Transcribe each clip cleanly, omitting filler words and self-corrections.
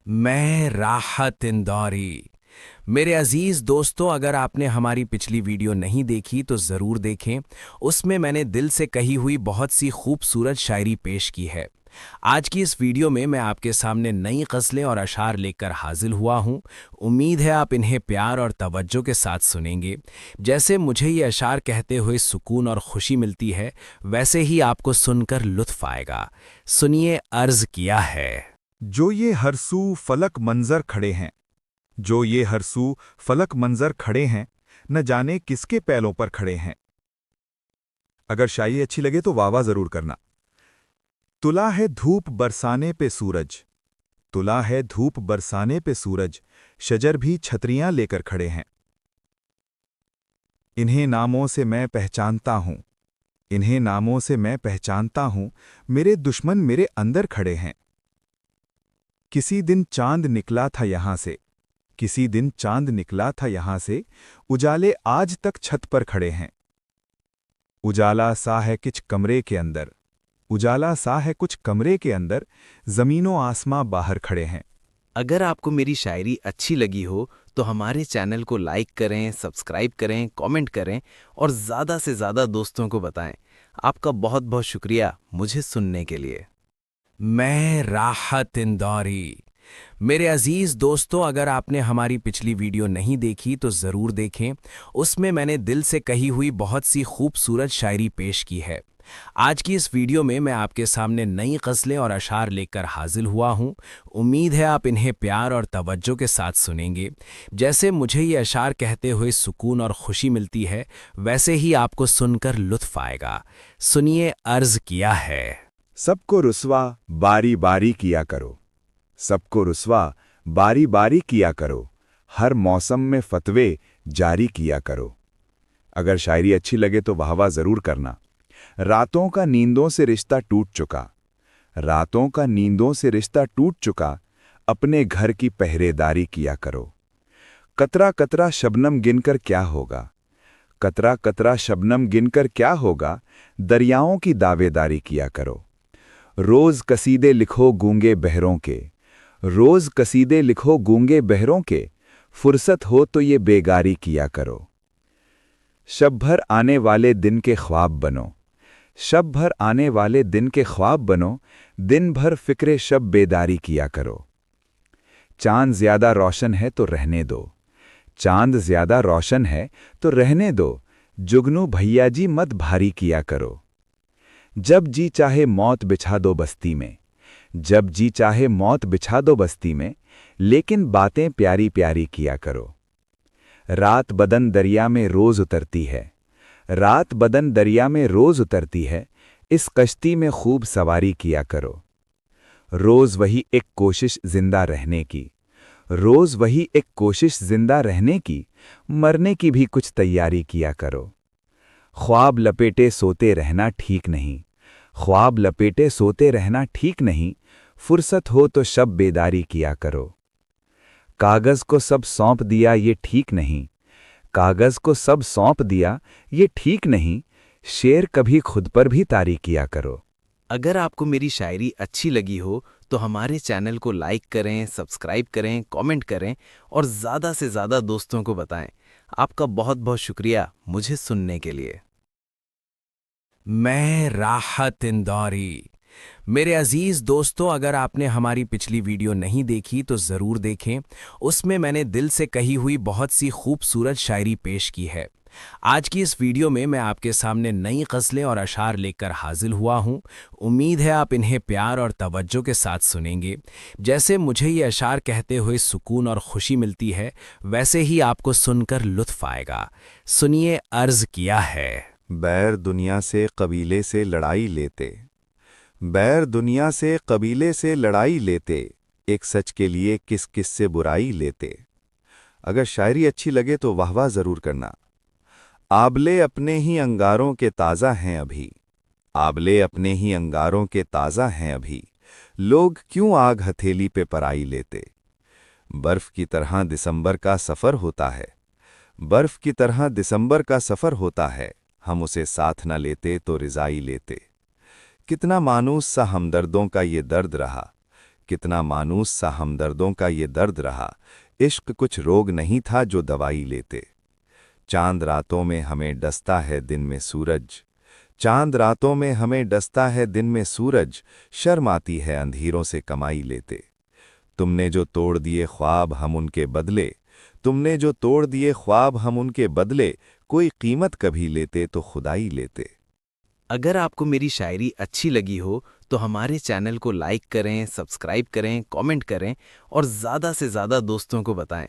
मैं राहत इंदौरी। मेरे अजीज दोस्तों, अगर आपने हमारी पिछली वीडियो नहीं देखी तो ज़रूर देखें। उसमें मैंने दिल से कही हुई बहुत सी खूबसूरत शायरी पेश की है। आज की इस वीडियो में मैं आपके सामने नई गज़लें और अशार लेकर हाजिर हुआ हूँ। उम्मीद है आप इन्हें प्यार और तवज्जो के साथ सुनेंगे। जैसे मुझे ये अशार कहते हुए सुकून और खुशी मिलती है, वैसे ही आपको सुनकर लुत्फ़ आएगा। सुनिए, अर्ज़ किया है। जो ये हरसू फलक मंजर खड़े हैं, जो ये हरसू फलक मंजर खड़े हैं, न जाने किसके पैलों पर खड़े हैं। अगर शायरी अच्छी लगे तो वाह वाह जरूर करना। तुला है धूप बरसाने पे सूरज, तुला है धूप बरसाने पे सूरज, शजर भी छतरियां लेकर खड़े हैं। इन्हें नामों से मैं पहचानता हूं, इन्हें नामों से मैं पहचानता हूं, मेरे दुश्मन मेरे अंदर खड़े हैं। किसी दिन चांद निकला था यहां से, किसी दिन चांद निकला था यहां से, उजाले आज तक छत पर खड़े हैं। उजाला सा है कुछ कमरे के अंदर, उजाला सा है कुछ कमरे के अंदर, जमीनों आसमां बाहर खड़े हैं। अगर आपको मेरी शायरी अच्छी लगी हो तो हमारे चैनल को लाइक करें, सब्सक्राइब करें, कमेंट करें और ज़्यादा से ज़्यादा दोस्तों को बताएं। आपका बहुत बहुत शुक्रिया मुझे सुनने के लिए। मैं राहत इंदौरी। मेरे अजीज दोस्तों, अगर आपने हमारी पिछली वीडियो नहीं देखी तो ज़रूर देखें। उसमें मैंने दिल से कही हुई बहुत सी खूबसूरत शायरी पेश की है। आज की इस वीडियो में मैं आपके सामने नई गज़लें और अशार लेकर हाजिर हुआ हूँ। उम्मीद है आप इन्हें प्यार और तवज्जो के साथ सुनेंगे। जैसे मुझे ये अशार कहते हुए सुकून और खुशी मिलती है, वैसे ही आपको सुनकर लुत्फ़ आएगा। सुनिए, अर्ज़ किया है। सबको रुस्वा बारी बारी किया करो, सबको रुस्वा बारी बारी किया करो, हर मौसम में फतवे जारी किया करो। अगर शायरी अच्छी लगे तो वाह वाह जरूर करना। रातों का नींदों से रिश्ता टूट चुका, रातों का नींदों से रिश्ता टूट चुका, अपने घर की पहरेदारी किया करो। कतरा कतरा शबनम गिनकर क्या होगा, कतरा कतरा शबनम गिनकर क्या होगा, दरियाओं की दावेदारी किया करो। रोज कसीदे लिखो गूंगे बहरों के, रोज कसीदे लिखो गूंगे बहरों के, फुर्सत हो तो ये बेगारी किया करो। शब भर आने वाले दिन के ख्वाब बनो, शब भर आने वाले दिन के ख्वाब बनो, दिन भर फिक्रे शब बेदारी किया करो। चांद ज्यादा रोशन है तो रहने दो, चांद ज्यादा रोशन है तो रहने दो, जुगनू भैया जी मत भारी किया करो। जब जी चाहे मौत बिछा दो बस्ती में, जब जी चाहे मौत बिछा दो बस्ती में, लेकिन बातें प्यारी प्यारी किया करो। रात बदन दरिया में रोज उतरती है, रात बदन दरिया में रोज उतरती है, इस कश्ती में खूब सवारी किया करो। रोज वही एक कोशिश जिंदा रहने की, रोज वही एक कोशिश जिंदा रहने की, मरने की भी कुछ तैयारी किया करो। ख्वाब लपेटे सोते रहना ठीक नहीं, ख्वाब लपेटे सोते रहना ठीक नहीं, फुर्सत हो तो शब बेदारी किया करो। कागज को सब सौंप दिया ये ठीक नहीं, कागज को सब सौंप दिया ये ठीक नहीं, शेर कभी खुद पर भी तारी किया करो। अगर आपको मेरी शायरी अच्छी लगी हो तो हमारे चैनल को लाइक करें, सब्सक्राइब करें, कमेंट करें और ज़्यादा से ज़्यादा दोस्तों को बताएं। आपका बहुत बहुत शुक्रिया मुझे सुनने के लिए। मैं राहत इंदौरी। मेरे अजीज दोस्तों, अगर आपने हमारी पिछली वीडियो नहीं देखी तो ज़रूर देखें। उसमें मैंने दिल से कही हुई बहुत सी खूबसूरत शायरी पेश की है। आज की इस वीडियो में मैं आपके सामने नई गज़लें और अशार लेकर हाजिर हुआ हूँ। उम्मीद है आप इन्हें प्यार और तवज्जो के साथ सुनेंगे। जैसे मुझे ये अशार कहते हुए सुकून और खुशी मिलती है, वैसे ही आपको सुनकर लुत्फ़ आएगा। सुनिए, अर्ज़ किया है। बैर दुनिया से कबीले से लड़ाई लेते, बैर दुनिया से कबीले से लड़ाई लेते, एक सच के लिए किस किस से बुराई लेते। अगर शायरी अच्छी लगे तो वाह वाह जरूर करना। आबले अपने ही अंगारों के ताज़ा हैं अभी, आबले अपने ही अंगारों के ताज़ा हैं अभी, लोग क्यों आग हथेली पे पराई लेते। बर्फ की तरह दिसंबर का सफ़र होता है, बर्फ की तरह दिसंबर का सफ़र होता है, हम उसे साथ न लेते तो रिज़ाई लेते। कितना मानूस सा हमदर्दों का ये दर्द रहा, कितना मानूस सा हमदर्दों का ये दर्द रहा। इश्क कुछ रोग नहीं था जो दवाई लेते। चांद रातों में हमें डसता है दिन में सूरज, चांद रातों में हमें डसता है दिन में सूरज, शर्म आती है अंधेरों से कमाई लेते। तुमने जो तोड़ दिए ख्वाब हम उनके बदले, तुमने जो तोड़ दिए ख्वाब हम उनके बदले, कोई कीमत कभी लेते तो खुदाई लेते। अगर आपको मेरी शायरी अच्छी लगी हो तो हमारे चैनल को लाइक करें, सब्सक्राइब करें, कमेंट करें और ज़्यादा से ज़्यादा दोस्तों को बताएं।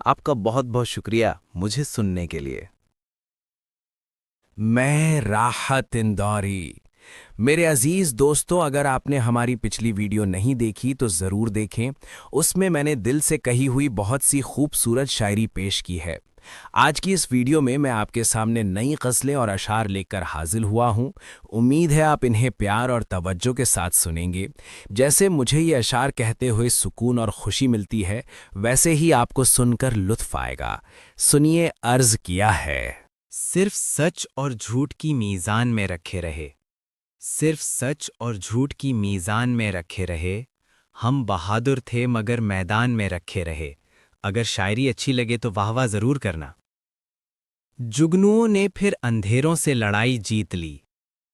आपका बहुत बहुत शुक्रिया मुझे सुनने के लिए। मैं राहत इंदौरी। मेरे अजीज़ दोस्तों, अगर आपने हमारी पिछली वीडियो नहीं देखी तो ज़रूर देखें। उसमें मैंने दिल से कही हुई बहुत सी खूबसूरत शायरी पेश की है। आज की इस वीडियो में मैं आपके सामने नई ग़ज़लें और अशार लेकर हाजिर हुआ हूँ। उम्मीद है आप इन्हें प्यार और तवज्जो के साथ सुनेंगे। जैसे मुझे ये अशार कहते हुए सुकून और खुशी मिलती है, वैसे ही आपको सुनकर लुत्फ़ आएगा। सुनिए, अर्ज़ किया है। सिर्फ सच और झूठ की मीज़ान में रखे रहे, सिर्फ सच और झूठ की मीज़ान में रखे रहे। हम बहादुर थे मगर मैदान में रखे रहे। अगर शायरी अच्छी लगे तो वाह वाह ज़रूर करना। जुगनुओं ने फिर अंधेरों से लड़ाई जीत ली,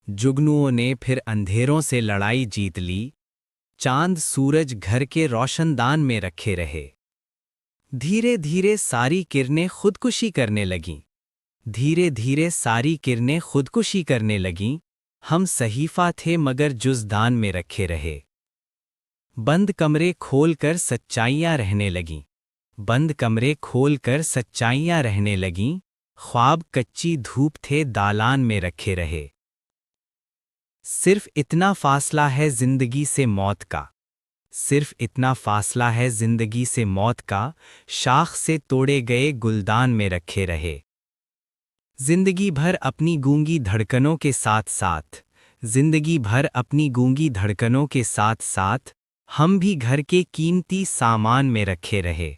जुगनुओं ने फिर अंधेरों से लड़ाई जीत ली। चांद सूरज घर के रोशनदान में रखे रहे। धीरे धीरे सारी किरणें खुदकुशी करने लगीं, धीरे धीरे सारी किरणें खुदकुशी करने लगीं। हम सहीफा थे मगर जुज़दान में रखे रहे। बंद कमरे खोलकर सच्चाइयाँ रहने लगीं, बंद कमरे खोलकर सच्चाइयाँ रहने लगीं। ख्वाब कच्ची धूप थे दालान में रखे रहे। सिर्फ इतना फासला है जिंदगी से मौत का, सिर्फ इतना फासला है जिंदगी से मौत का। शाख से तोड़े गए गुलदान में रखे रहे। जिंदगी भर अपनी गूंगी धड़कनों के साथ साथ, जिंदगी भर अपनी गूंगी धड़कनों के साथ साथ हम भी घर के कीमती सामान में रखे रहे।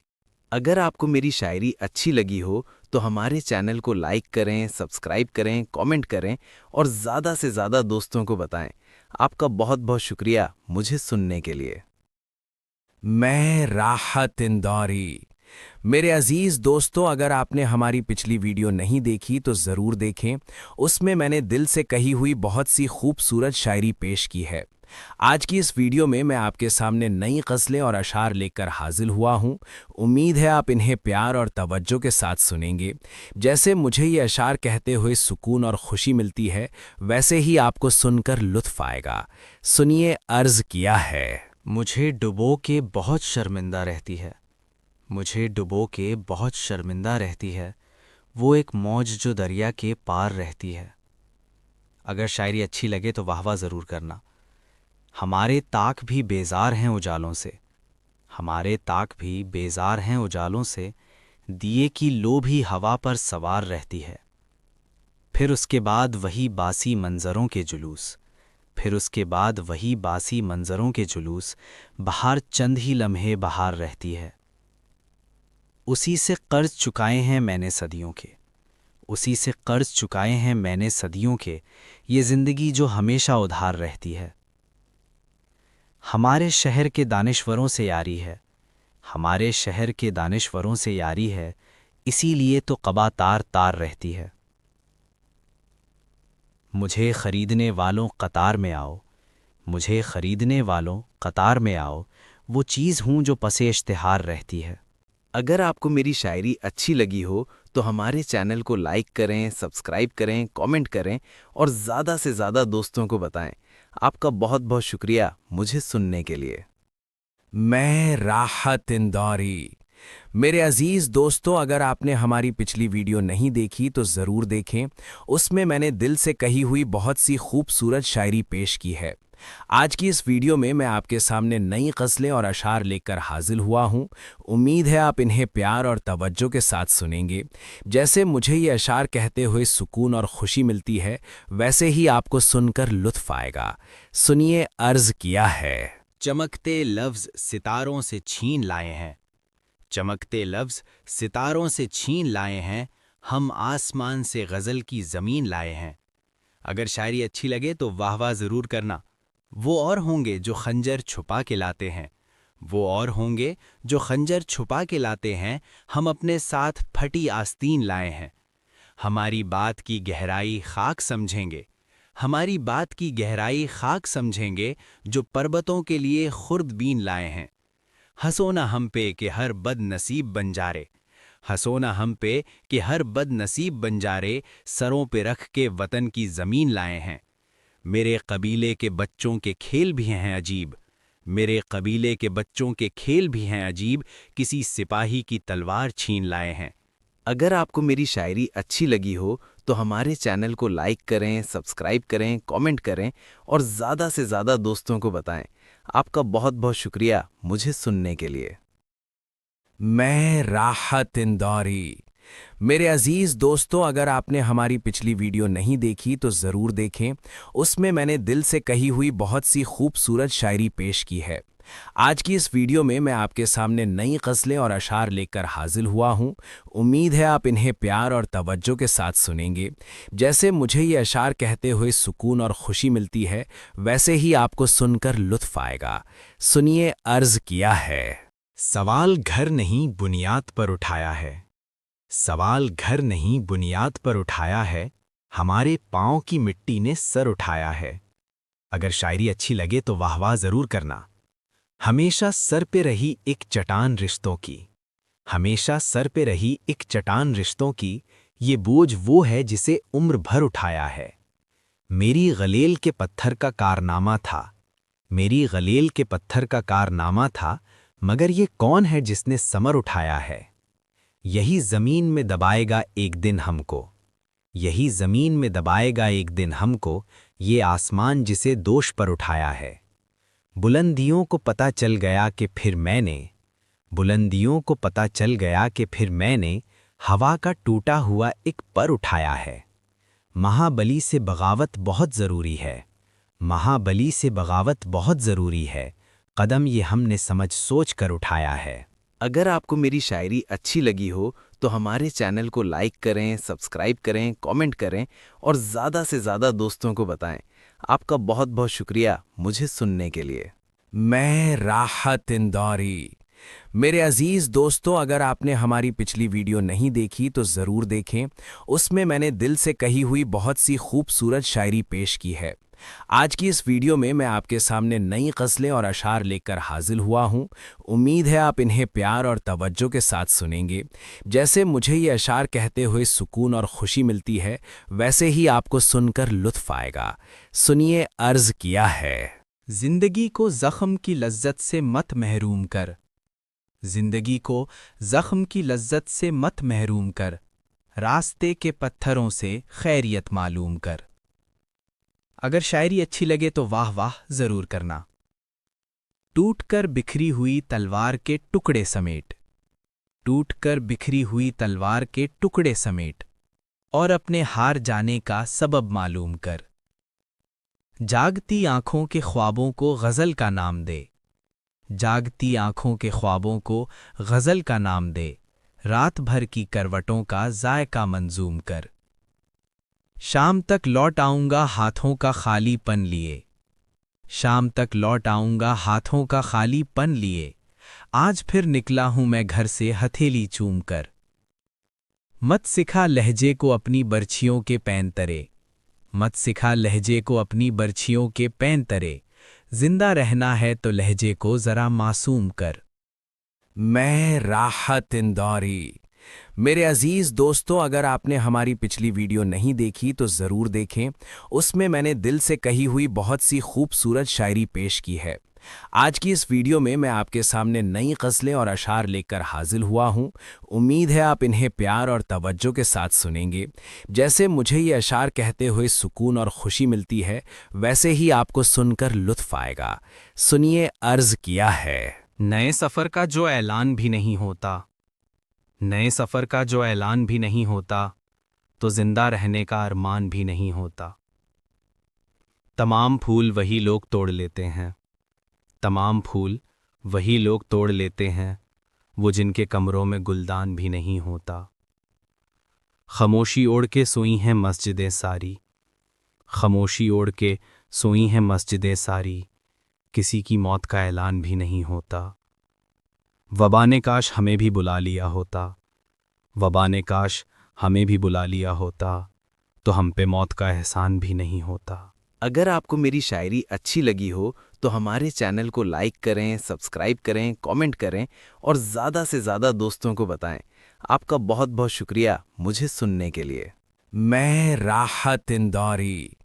अगर आपको मेरी शायरी अच्छी लगी हो तो हमारे चैनल को लाइक करें, सब्सक्राइब करें, कमेंट करें और ज़्यादा से ज़्यादा दोस्तों को बताएं। आपका बहुत बहुत शुक्रिया मुझे सुनने के लिए। मैं राहत इंदौरी। मेरे अजीज़ दोस्तों, अगर आपने हमारी पिछली वीडियो नहीं देखी तो ज़रूर देखें। उसमें मैंने दिल से कही हुई बहुत सी खूबसूरत शायरी पेश की है। आज की इस वीडियो में मैं आपके सामने नई ग़ज़लें और अशार लेकर हाजिर हुआ हूँ। उम्मीद है आप इन्हें प्यार और तवज्जो के साथ सुनेंगे। जैसे मुझे ये अशार कहते हुए सुकून और खुशी मिलती है, वैसे ही आपको सुनकर लुत्फ़ आएगा। सुनिए, अर्ज़ किया है। मुझे डुबो के बहुत शर्मिंदा रहती है, मुझे डुबो के बहुत शर्मिंदा रहती है। वो एक मौज जो दरिया के पार रहती है। अगर शायरी अच्छी लगे तो वाह वाह ज़रूर करना। हमारे ताक भी बेजार हैं उजालों से, हमारे ताक भी बेजार हैं उजालों से। दिए की लो भी हवा पर सवार रहती है। फिर उसके बाद वही बासी मंज़रों के जुलूस, फिर उसके बाद वही बासी मंज़रों के जुलूस। बाहर चंद ही लम्हे बाहर रहती है। उसी से कर्ज चुकाए हैं मैंने सदियों के, उसी से कर्ज चुकाए हैं मैंने सदियों के। ये ज़िंदगी जो हमेशा उधार रहती है। हमारे शहर के दानिश्वरों से यारी है, हमारे शहर के दानिश्वरों से यारी है। इसीलिए तो क़बा तार तार रहती है। मुझे ख़रीदने वालों कतार में आओ, मुझे ख़रीदने वालों कतार में आओ। वो चीज़ हूँ जो पसे इश्तिहार रहती है। अगर आपको मेरी शायरी अच्छी लगी हो तो हमारे चैनल को लाइक करें, सब्सक्राइब करें, कमेंट करें और ज़्यादा से ज़्यादा दोस्तों को बताएं। आपका बहुत बहुत शुक्रिया मुझे सुनने के लिए। मैं राहत इंदौरी। मेरे अजीज़ दोस्तों, अगर आपने हमारी पिछली वीडियो नहीं देखी तो ज़रूर देखें। उसमें मैंने दिल से कही हुई बहुत सी खूबसूरत शायरी पेश की है। आज की इस वीडियो में मैं आपके सामने नई ग़ज़लें और अशार लेकर हाजिर हुआ हूँ। उम्मीद है आप इन्हें प्यार और तवज्जो के साथ सुनेंगे। जैसे मुझे ये अशार कहते हुए सुकून और खुशी मिलती है, वैसे ही आपको सुनकर लुत्फ़ आएगा। सुनिए, अर्ज़ किया है। चमकते लफ्ज़ सितारों से छीन लाए हैं, चमकते लफ्ज़ सितारों से छीन लाए हैं। हम आसमान से गज़ल की ज़मीन लाए हैं। अगर शायरी अच्छी लगे तो वाह वाह ज़रूर करना। वो और होंगे जो खंजर छुपा के लाते हैं, وہ اور ہوں گے جو خنجر چھپا کے لاتے ہیں، ہم اپنے ساتھ پھٹی آستین لائے ہیں۔ ہماری بات کی گہرائی خاک سمجھیں گے، ہماری بات کی گہرائی خاک سمجھیں گے جو پربتوں کے لیے خرد بین لائے ہیں۔ ہنسونا ہم پہ کہ ہر بد نصیب بن جارے، ہنسونا ہم پہ کہ ہر بد نصیب بن جارے، سروں پہ رکھ کے وطن کی زمین لائے ہیں۔ میرے قبیلے کے بچوں کے کھیل بھی ہیں عجیب، میرے قبیلے کے بچوں کے کھیل بھی ہیں عجیب، کسی سپاہی کی تلوار چھین لائے ہیں۔ اگر آپ کو میری شاعری اچھی لگی ہو تو ہمارے چینل کو لائک کریں، سبسکرائب کریں، کامنٹ کریں اور زیادہ سے زیادہ دوستوں کو بتائیں۔ آپ کا بہت بہت شکریہ مجھے سننے کے لیے۔ میں راحت اندوری۔ میرے عزیز دوستو، اگر آپ نے ہماری پچھلی ویڈیو نہیں دیکھی تو ضرور دیکھیں، اس میں میں نے دل سے کہی ہوئی بہت سی خوبصورت شاعری پیش کی ہے۔ آج کی اس ویڈیو میں آپ کے سامنے نئی غزلیں اور اشعار لے کر حاضر ہوا ہوں۔ امید ہے آپ انہیں پیار اور توجہ کے ساتھ سنیں گے۔ جیسے مجھے یہ اشعار کہتے ہوئے سکون اور خوشی ملتی ہے، ویسے ہی آپ کو سن کر لطف آئے گا۔ سنیے، عرض کیا ہے۔ سوال گھر نہیں بنیاد پر اٹھایا ہے، سوال گھر نہیں بنیاد پر اٹھایا ہے، ہمارے پاؤں کی مٹی نے سر اٹھایا ہے۔ اگر شاعری اچھی لگے تو واہ واہ ضرور کرنا۔ ہمیشہ سر پہ رہی ایک چٹان رشتوں کی، ہمیشہ سر پہ رہی ایک چٹان رشتوں کی، یہ بوجھ وہ ہے جسے عمر بھر اٹھایا ہے۔ میری غلیل کے پتھر کا کارنامہ تھا، میری غلیل کے پتھر کا کارنامہ تھا، مگر یہ کون ہے جس نے ثمر اٹھایا ہے؟ یہی زمین میں دبائے گا ایک دن ہم کو، یہی زمین میں دبائے گا ایک دن ہم کو، یہ آسمان جسے دوش پر اٹھایا ہے۔ بلندیوں کو پتہ چل گیا کہ پھر میں نے، بلندیوں کو پتہ چل گیا کہ پھر میں نے ہوا کا ٹوٹا ہوا ایک پر اٹھایا ہے۔ مہابلی سے بغاوت بہت ضروری ہے، مہابلی سے بغاوت بہت ضروری ہے، قدم یہ ہم نے سمجھ سوچ کر اٹھایا ہے۔ اگر آپ کو میری شاعری اچھی لگی ہو تو ہمارے چینل کو لائک کریں، سبسکرائب کریں، کامنٹ کریں اور زیادہ سے زیادہ دوستوں کو بتائیں۔ آپ کا بہت بہت شکریہ مجھے سننے کے لیے۔ میں راحت اندوری۔ میرے عزیز دوستو، اگر آپ نے ہماری پچھلی ویڈیو نہیں دیکھی تو ضرور دیکھیں، اس میں میں نے دل سے کہی ہوئی بہت سی خوبصورت شاعری پیش کی ہے۔ آج کی اس ویڈیو میں آپ کے سامنے نئی غزلیں اور اشعار لے کر حاضر ہوا ہوں۔ امید ہے آپ انہیں پیار اور توجہ کے ساتھ سنیں گے۔ جیسے مجھے یہ اشعار کہتے ہوئے سکون اور خوشی ملتی ہے، ویسے ہی آپ کو سن کر لطف آئے گا۔ سنیے، عرض کیا ہے۔ زندگی کو زخم کی لذت سے مت محروم کر، زندگی کو زخم کی لذت سے مت محروم کر، راستے کے پتھروں سے خیریت معلوم کر۔ اگر شاعری اچھی لگے تو واہ واہ ضرور کرنا۔ ٹوٹ کر بکھری ہوئی تلوار کے ٹکڑے سمیٹ، ٹوٹ کر بکھری ہوئی تلوار کے ٹکڑے سمیٹ، اور اپنے ہار جانے کا سبب معلوم کر۔ جاگتی آنکھوں کے خوابوں کو غزل کا نام دے، جاگتی آنکھوں کے خوابوں کو غزل کا نام دے، رات بھر کی کروٹوں کا ذائقہ منظوم کر۔ شام تک لوٹ آؤں گا ہاتھوں کا خالی پن لیے، شام تک لوٹ آؤں گا ہاتھوں کا خالی پن لیے، آج پھر نکلا ہوں میں گھر سے ہتھیلی چوم کر۔ مت سکھا لہجے کو اپنی برچھیوں کے پین ترے، مت سکھا لہجے کو اپنی برچھیوں کے پین ترے، زندہ رہنا ہے تو لہجے کو ذرا معصوم کر۔ میں راحت اندوری۔ میرے عزیز دوستو، اگر آپ نے ہماری پچھلی ویڈیو نہیں دیکھی تو ضرور دیکھیں، اس میں میں نے دل سے کہی ہوئی بہت سی خوبصورت شاعری پیش کی ہے۔ آج کی اس ویڈیو میں آپ کے سامنے نئی غزلیں اور اشعار لے کر حاضر ہوا ہوں۔ امید ہے آپ انہیں پیار اور توجہ کے ساتھ سنیں گے۔ جیسے مجھے یہ اشعار کہتے ہوئے سکون اور خوشی ملتی ہے، ویسے ہی آپ کو سن کر لطف آئے گا۔ سنیے، عرض کیا ہے۔ نئے سفر کا جو اعلان بھی نہیں ہوتا، نئے سفر کا جو اعلان بھی نہیں ہوتا، تو زندہ رہنے کا ارمان بھی نہیں ہوتا۔ تمام پھول وہی لوگ توڑ لیتے ہیں، تمام پھول وہی لوگ توڑ لیتے ہیں، وہ جن کے کمروں میں گلدان بھی نہیں ہوتا۔ خاموشی اوڑھ کے سوئی ہیں مسجدیں ساری، خاموشی اوڑھ کے سوئی ہیں مسجدیں ساری، کسی کی موت کا اعلان بھی نہیں ہوتا۔ वबा ने काश हमें भी बुला लिया होता, वबा ने काश हमें भी बुला लिया होता, तो हम पे मौत का एहसान भी नहीं होता। अगर आपको मेरी शायरी अच्छी लगी हो तो हमारे चैनल को लाइक करें, सब्सक्राइब करें, कमेंट करें और ज़्यादा से ज़्यादा दोस्तों को बताएं। आपका बहुत बहुत शुक्रिया मुझे सुनने के लिए। मैं राहत इंदौरी।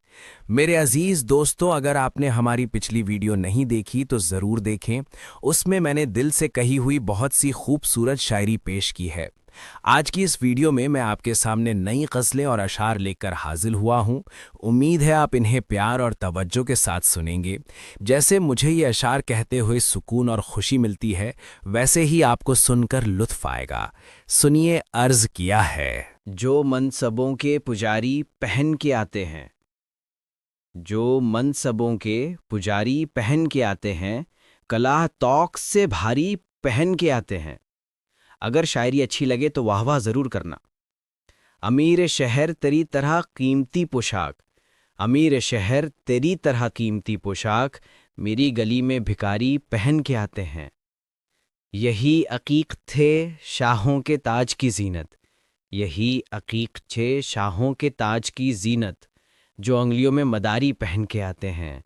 मेरे अजीज दोस्तों, अगर आपने हमारी पिछली वीडियो नहीं देखी तो ज़रूर देखें। उसमें मैंने दिल से कही हुई बहुत सी खूबसूरत शायरी पेश की है। आज की इस वीडियो में मैं आपके सामने नई गज़लें और अशार लेकर हाजिर हुआ हूँ। उम्मीद है आप इन्हें प्यार और तवज्जो के साथ सुनेंगे। जैसे मुझे ये अशार कहते हुए सुकून और खुशी मिलती है, वैसे ही आपको सुनकर लुत्फ़ आएगा। सुनिए, अर्ज़ किया है। जो मनसबों के पुजारी पहन के आते हैं, जो मनसबों के पुजारी पहन के आते हैं, कलाह तौक से भारी पहन के आते हैं। अगर शायरी अच्छी लगे तो वाह वाह ज़रूर करना। अमीर शहर तेरी तरह कीमती पोशाक, अमीर शहर तेरी तरह कीमती पोशाक, मेरी गली में भिखारी पहन के आते हैं। यही अकीक थे शाहों के ताज की जीनत, यही अकीक थे शाहों के ताज की जीनत, जो अंगलियों में मदारी पहन के आते हैं।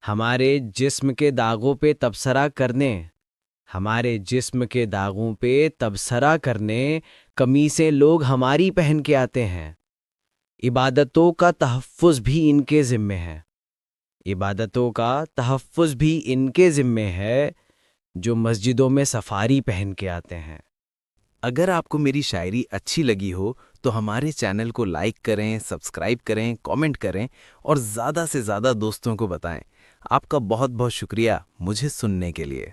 हमारे जिस्म के दागों पे तबसरा करने, हमारे जिस्म के दागों पे तबसरा करने, कमीज़ें लोग हमारी पहन के आते हैं। इबादतों का तहफ़्फ़ुज़ भी इनके ज़िम्मे है, इबादतों का तहफ़्फ़ुज़ भी इनके ज़िम्मे है, जो मस्जिदों में सफारी पहन के आते हैं। अगर आपको मेरी शायरी अच्छी लगी हो तो हमारे चैनल को लाइक करें, सब्सक्राइब करें, कमेंट करें और ज़्यादा से ज़्यादा दोस्तों को बताएं। आपका बहुत बहुत शुक्रिया मुझे सुनने के लिए।